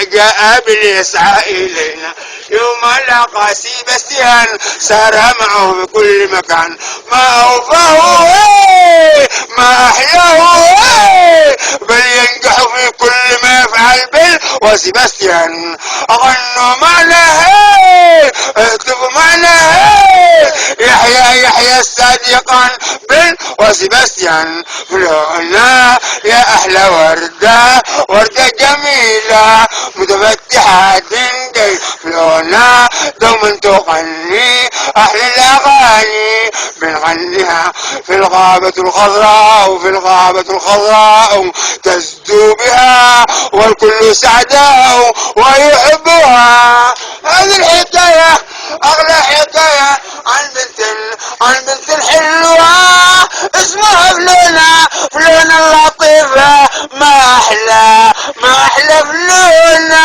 جاء باليسعى إلينا يوم لقى سيباستيان سار معه بكل مكان ما أوفاه ما أحياه بل ينجح في كل ما يفعل بل وسيباستيان غنوا معنا اكتبوا معنا يحيى الصادقان بل وسيباستيان فلونا يا أحلى وردة وردة جميلة متفتحة دندي فلونا دوما تغني أحلى الأغاني بنغنيها في الغابة الخضراء وفي الغابة الخضراء تزدو بها والكل سعداء ويحبها. هذه الحكاية أغلى حكاية عن بنت الحلوة اسمها فلونة اللطيفة ما أحلى فلونة